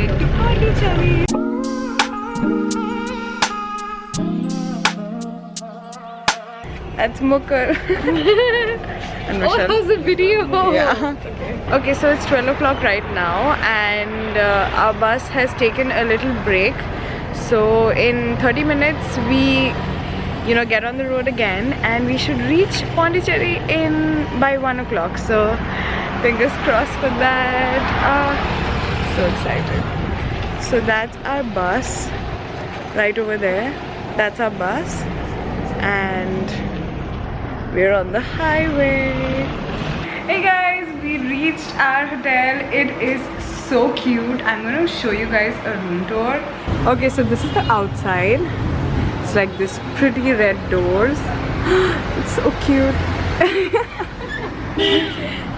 it to Pondicherry. That's Mukul. And Oh, that was a video. Yeah. Okay, so it's 12 o'clock right now, and our bus has taken a little break. So in 30 minutes we, get on the road again, and we should reach Pondicherry by 1 o'clock. So fingers crossed for that. So excited. So that's our bus right over there. That's our bus, and we're on the highway. Hey guys, we reached our hotel. It is so cute. I'm going to show you guys a room tour. Okay, so this is the outside. It's like this pretty red doors. It's so cute.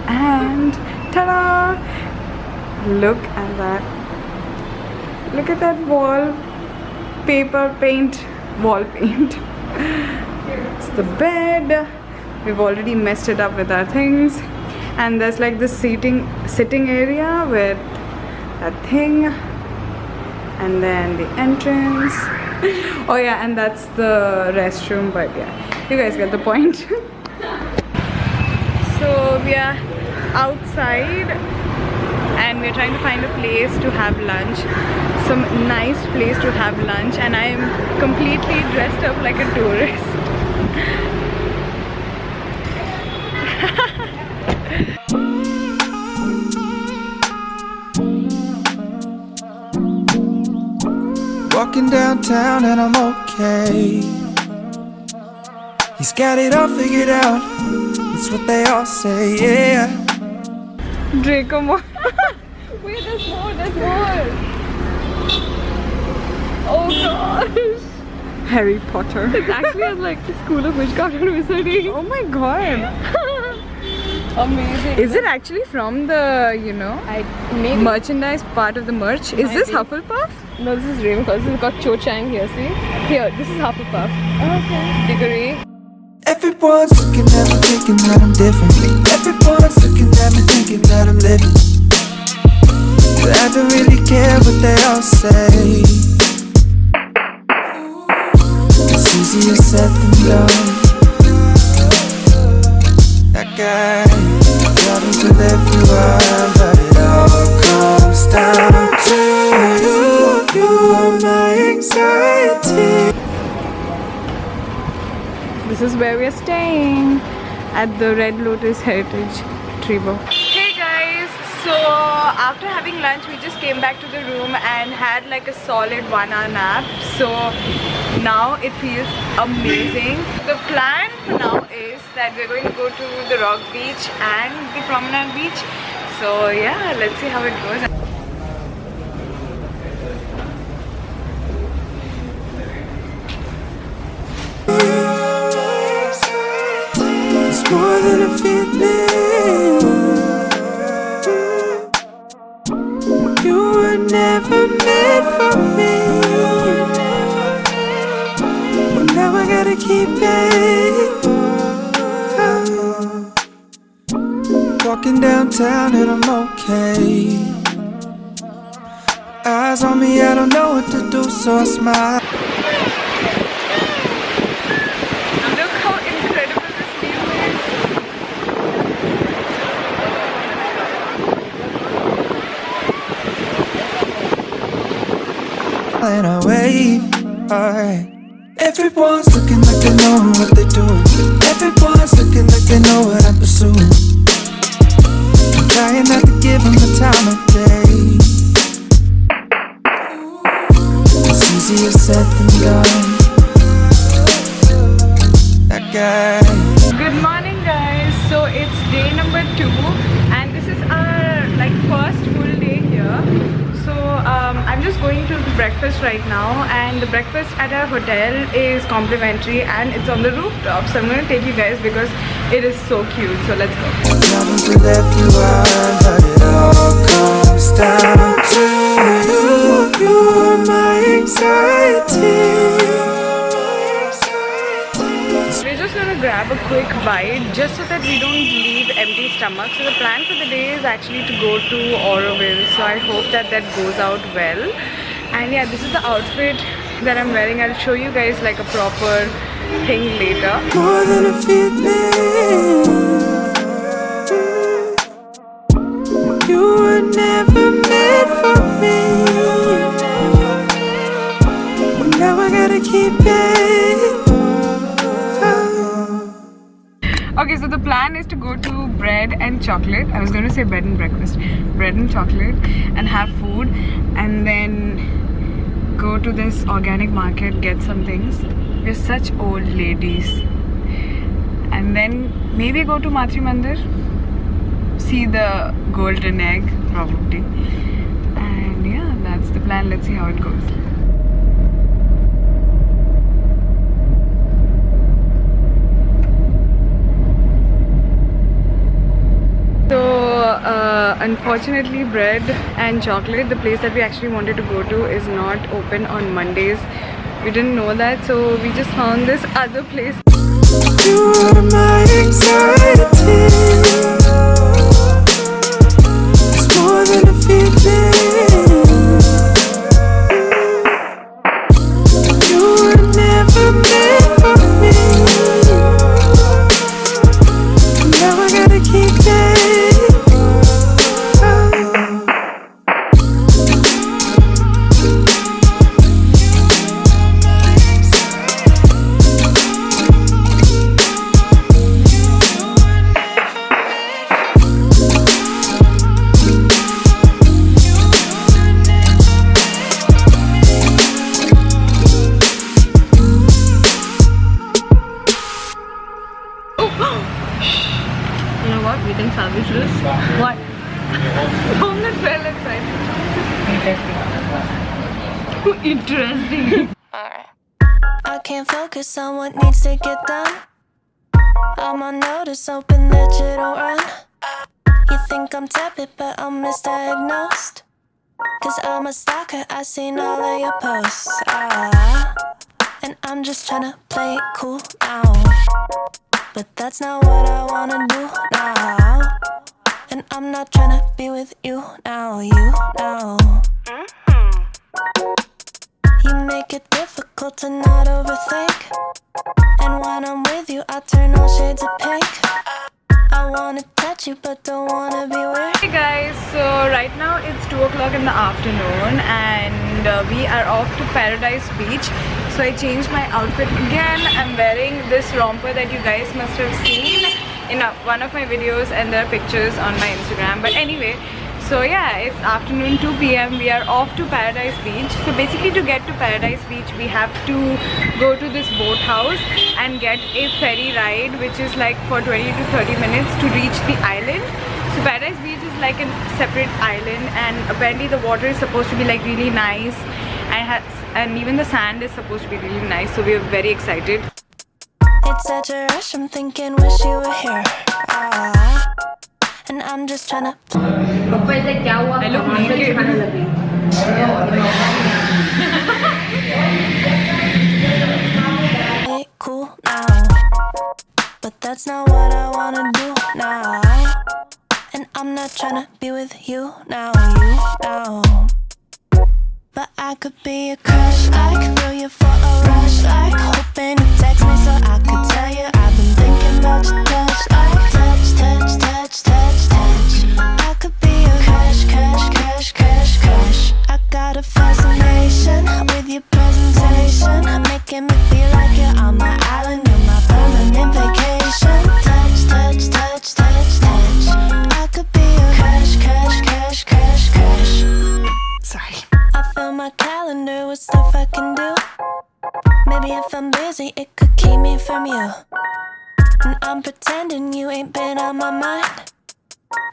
And ta-da! Look at that. Look at that wall paint. It's the bed. We've already messed it up with our things. And there's like this sitting area with that thing. And then the entrance. Oh yeah, and that's the restroom, but yeah, you guys get the point. So we are outside and we're trying to find a place to have lunch, some nice place to have lunch, and I am completely dressed up like a tourist. Walking downtown and I'm okay. He's got it all figured out. It's what they all say, yeah. Draco more. Wait, there's more. Oh gosh. Harry Potter. It's actually like the School of Witchcraft and Wizardry. Oh my god. Amazing. Is it actually from the, Maybe. merchandise part of the merch? Is this Might be. Hufflepuff? No, this is Ravenclaw. This has got Cho Chang here, see? Here, this is Hufflepuff. Okay. Diggory. Everyone's looking at me thinking that I'm different. Everyone's looking at me thinking that I'm living. But I don't really care what they all say. It's easier said than done. That guy travels with everyone, but it all comes down to you. You are my anxiety. This is where we are staying, at the Red Lotus Heritage Trebo. Hey guys, so after having lunch we just came back to the room and had like a solid 1 hour nap. So now it feels amazing. The plan for now is that we're going to go to the Rock Beach and the Promenade Beach. So yeah, let's see how it goes. It's more than a feeling. You were never meant for me. But now I gotta keep it. Walking downtown and I'm okay. Eyes on me, I don't know what to do, so I smile. Look how incredible this view is. And I wave, alright. Everyone's looking like they know what they're doing. Everyone's looking like they know what I'm pursuing. I'm trying not to give them the time of day. It's easier said than done. That guy. Good morning guys. So it's day number 2 and this is our first full day here. So I'm just going to breakfast right now, and the breakfast at our hotel is complimentary and it's on the rooftop. So I'm going to take you guys because it is so cute. So let's go. Travels with everyone, but it all comes down to you. You are my anxiety. We're just going to grab a a quick bite just so that we don't leave empty stomach. So the plan for the day is actually to go to Auroville. So I hope that that goes out well. And yeah, this is the outfit that I'm wearing. I'll show you guys like a proper thing later. More than a feeling. You were never meant for me. Well, now I gotta keep it. Okay, so the plan is to go to Bread and Chocolate. I was going to say bed and breakfast. Bread and Chocolate and have food, and then go to this organic market, get some things. We're such old ladies. And then maybe go to Matri Mandir, see the golden egg probably. And yeah, that's the plan. Let's see how it goes. So unfortunately, Bread and Chocolate, the place that we actually wanted to go to, is not open on Mondays. We didn't know that, so we just found this other place. You are my anxiety. It's more than a feeling. You were never meant for me. Now I gotta keep it. You know what? We can salvage this. What? Omelette fell inside. Interesting. I can't focus on what needs to get done. I'm on notice, hoping that you don't run. You think I'm tepid, but I'm misdiagnosed. Cause I'm a stalker, I seen all of your posts. And I'm just tryna play it cool now. But that's not what I wanna do now. And I'm not tryna be with you now, you now. You make it difficult to not overthink. And when I'm with you, I turn all shades of pink. I wanna touch you, but don't wanna be weird. Hey guys, so right now it's 2 o'clock in the afternoon, and we are off to Paradise Beach. So I changed my outfit again. I'm wearing this romper that you guys must have seen in one of my videos, and there are pictures on my Instagram. But anyway, so yeah, it's afternoon 2 p.m. We are off to Paradise Beach. So basically, to get to Paradise Beach, we have to go to this boat house and get a ferry ride, which is like for 20 to 30 minutes to reach the island. So Paradise Beach is like a separate island, and apparently the water is supposed to be like really nice, and even the sand is supposed to be really nice. So we are very excited. It's such a rush, I'm thinking wish you were here. And I'm just tryna I look naked. play it cool now. But that's not what I wanna do now. And I'm not tryna be with you now, you now. But I could be a crush, I could feel you for a rush, like hoping you text me so I could tell you I've been thinking about your touch, like touch, touch, touch, touch, touch. I could be a crush, crush, crush, crush, crush. I got a fascination with your presentation, making me feel like you're on my island, you're my permanent vacation. Touch, touch, touch, touch, touch. I could be a crush, crush, crush, crush, crush. Sorry. I fill my calendar with stuff I can do. Maybe if I'm busy, it could keep me from you. And I'm pretending you ain't been on my mind,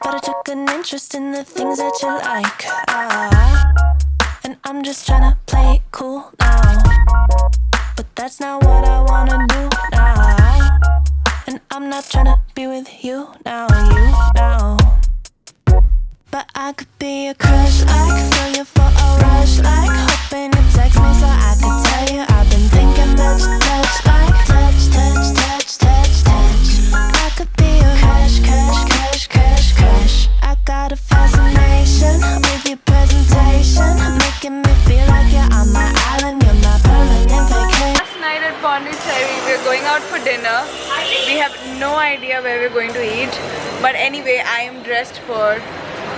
but I took an interest in the things that you like. And I'm just tryna play it cool now. But that's not what I wanna do now. And I'm not tryna be with you now, you now. But I could be a crush, I could feel you for a rush, like hoping you text me so I could tell you I've been thinking about your touch, like touch, touch, touch, touch, touch. dinner. We have no idea where we're going to eat, but anyway, I am dressed for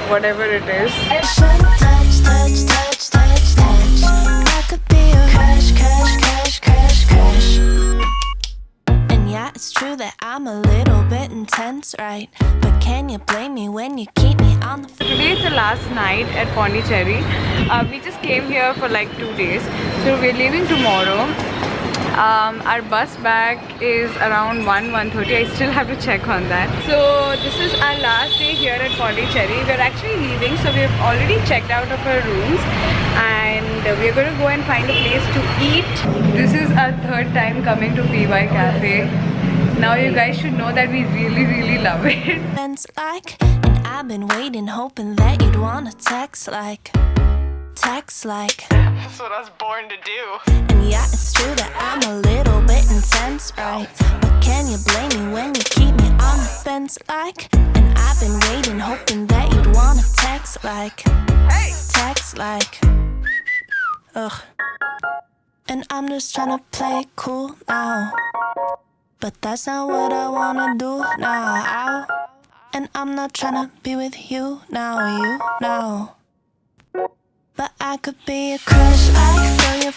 whatever it is. Touch, touch, touch, touch, touch. I could be a crush, crush, crush, crush, crush. And yeah, it's true that I'm a little bit intense, right? But can you blame me when you keep me on the floor? Today is the last night at Pondicherry. We just came here for like 2 days, so we're leaving tomorrow. Our bus back is around 1:30. I still have to check on that. So this is our last day here at Pondicherry. We're actually leaving, so we've already checked out of our rooms and we're going to go and find a place to eat. This is our 3rd time coming to PY Cafe. Now you guys should know that we really love it. Friends like, and I've been waiting, hoping that you'd wanna text like. That's what I was born to do. And yeah, it's true that I'm a little bit intense, right? But can you blame me when you keep me on the fence like? And I've been waiting, hoping that you'd wanna text like. Ugh. And I'm just trying to play it cool now, but that's not what I wanna do now. And I'm not trying to be with you now, But I could be a crush like, throw your